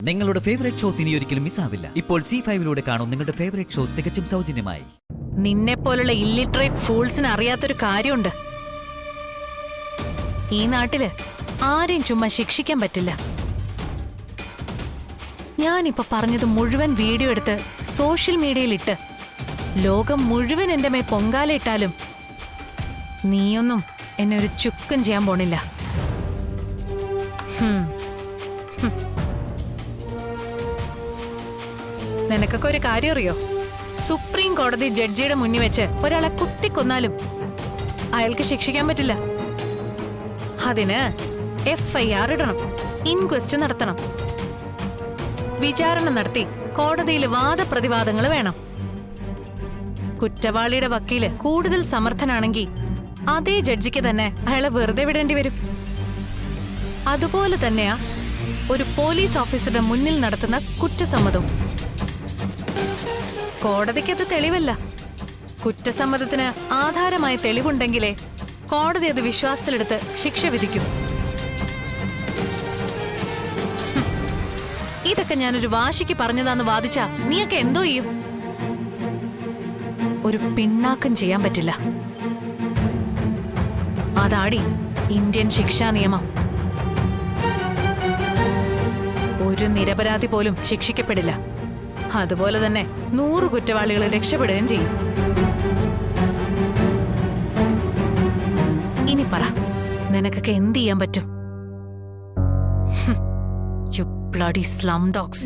നിങ്ങളുടെ favourite shows ഇനി ഒരിക്കലും മിസ്സാവില്ല. ഇപ്പോൾ C5-ലൂടെ കാണും നിങ്ങളുടെ ഫേവറേറ്റ് ഷോ തികച്ചും സൗജന്യമായി. നിന്നെ പോലുള്ള ഇല്ലിറ്ററേറ്റ് ഫൂൾസിന് അറിയാത്തൊരു കാര്യമുണ്ട്. ഈ നാട്ടില് ആരെയും ചുമ്മാ ശിക്ഷിക്കാൻ പറ്റില്ല. ഞാനിപ്പോ പറഞ്ഞത് മുഴുവൻ വീഡിയോ എടുത്ത് സോഷ്യൽ മീഡിയയിലിട്ട് ലോകം മുഴുവൻ എന്റെ മേ പൊങ്കാലയിട്ടാലും നീയൊന്നും എന്നെ ഒരു ചുക്കും ചെയ്യാൻ പോണില്ല. നിനക്കൊക്കെ ഒരു കാര്യം അറിയോ? സുപ്രീം കോടതി ജഡ്ജിയുടെ മുന്നിൽ വെച്ച് ഒരാളെ കുത്തിക്കൊന്നാലും അയാൾക്ക് ശിക്ഷിക്കാൻ പറ്റില്ല. അതിന് FIR ഇടണം, ഇൻക്വസ്റ്റ് നടത്തണം, വിചാരണ നടത്തി കോടതിയിൽ വാദപ്രതിവാദങ്ങൾ വേണം. കുറ്റവാളിയുടെ വക്കീല് കൂടുതൽ സമർത്ഥനാണെങ്കിൽ അതേ ജഡ്ജിക്ക് തന്നെ അയാളെ വെറുതെ വിടേണ്ടി വരും. അതുപോലെ തന്നെയാ ഒരു പോലീസ് ഓഫീസറുടെ മുന്നിൽ നടത്തുന്ന കുറ്റസമ്മതം. കോടതിക്കത് തെളിവല്ല. കുറ്റസമ്മതത്തിന് ആധാരമായ തെളിവുണ്ടെങ്കിലേ കോടതി അത് വിശ്വാസത്തിലെടുത്ത് ശിക്ഷ വിധിക്കും. ഇതൊക്കെ ഞാനൊരു വാശിക്ക് പറഞ്ഞതാന്ന് വാദിച്ചാ നീയൊക്കെ എന്തോ ചെയ്യും? ഒരു പിണ്ണാക്കം ചെയ്യാൻ പറ്റില്ല. അതാടി ഇന്ത്യൻ ശിക്ഷാ നിയമം. ഒരു നിരപരാധി പോലും ശിക്ഷിക്കപ്പെടില്ല. അതുപോലെ തന്നെ 100 കുറ്റവാളികൾ രക്ഷപ്പെടുകയും ചെയ്യും. ഇനി പറ, നിനക്കൊക്കെ എന്ത് ചെയ്യാൻ പറ്റും? You bloody slum dogs.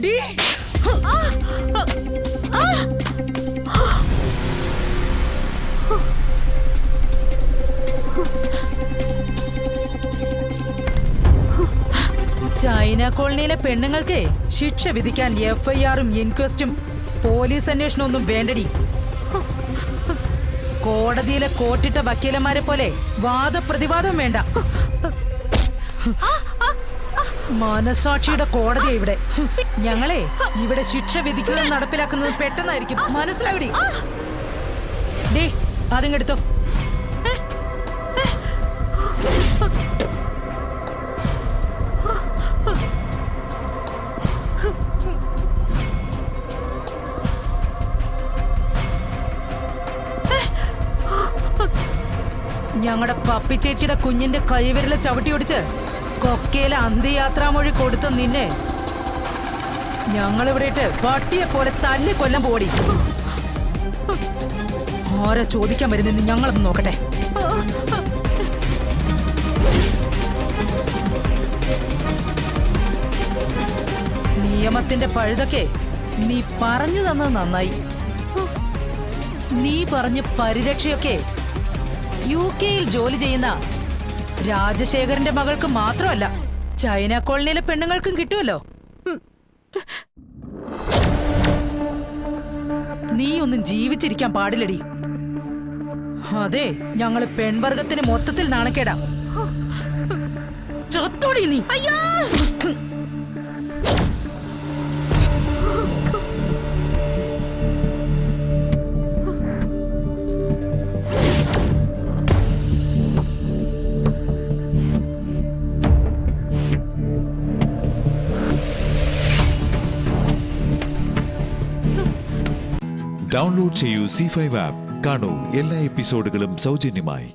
China കോളനിയിലെ പെണ്ണുങ്ങൾക്ക് ശിക്ഷ വിധിക്കാൻ FIR-ഉം ഇൻക്വസ്റ്റും പോലീസ് അന്വേഷണം ഒന്നും വേണ്ടടി. കോടതിയിലെ കോട്ടിട്ട വക്കീലന്മാരെ പോലെ വാദപ്രതിവാദം വേണ്ട. മനസാക്ഷിയുടെ കോടതിയാ ഇവിടെ. ഞങ്ങളെ ഇവിടെ ശിക്ഷ വിധിക്കുന്നത് നടപ്പിലാക്കുന്നത് പെട്ടെന്നായിരിക്കും, മനസ്സിലാവിടി? ഡേ അതിങ്ങെടുത്തോ. ഞങ്ങളുടെ പപ്പി ചേച്ചിയുടെ കുഞ്ഞിന്റെ കൈവിരല് ചവിട്ടി ഒടിച്ച് കൊക്കയിലെ അന്ത്യയാത്രാമൊഴി കൊടുത്ത നിന്നെ ഞങ്ങളിവിടെ ഇട്ട് പട്ടിയെ പോലെ തല്ലി കൊല്ലം പോടി. ആരാ ചോദിക്കാൻ വരുന്നെന്ന് ഞങ്ങളൊന്ന് നോക്കട്ടെ. നിയമത്തിന്റെ പഴുതൊക്കെ നീ പറഞ്ഞു തന്നത് നന്നായി. നീ പറഞ്ഞ പരിരക്ഷയൊക്കെ UK-യിൽ ജോലി ചെയ്യുന്ന രാജശേഖരന്റെ മകൾക്ക് മാത്രമല്ല, ചൈന കോളനിയിലെ പെണ്ണുങ്ങൾക്കും കിട്ടുമല്ലോ. നീ ഒന്നും ജീവിച്ചിരിക്കാൻ പാടില്ലടി. അതെ, ഞങ്ങള് പെൺവർഗത്തിന് മൊത്തത്തിൽ നാണക്കേടാ. ചത്തോടി നീ. ഡൗൺലോഡ് ചെയ്യൂ C5 ആപ്പ്. കാണൂ എല്ലാ എപ്പിസോഡുകളും സൗജന്യമായി.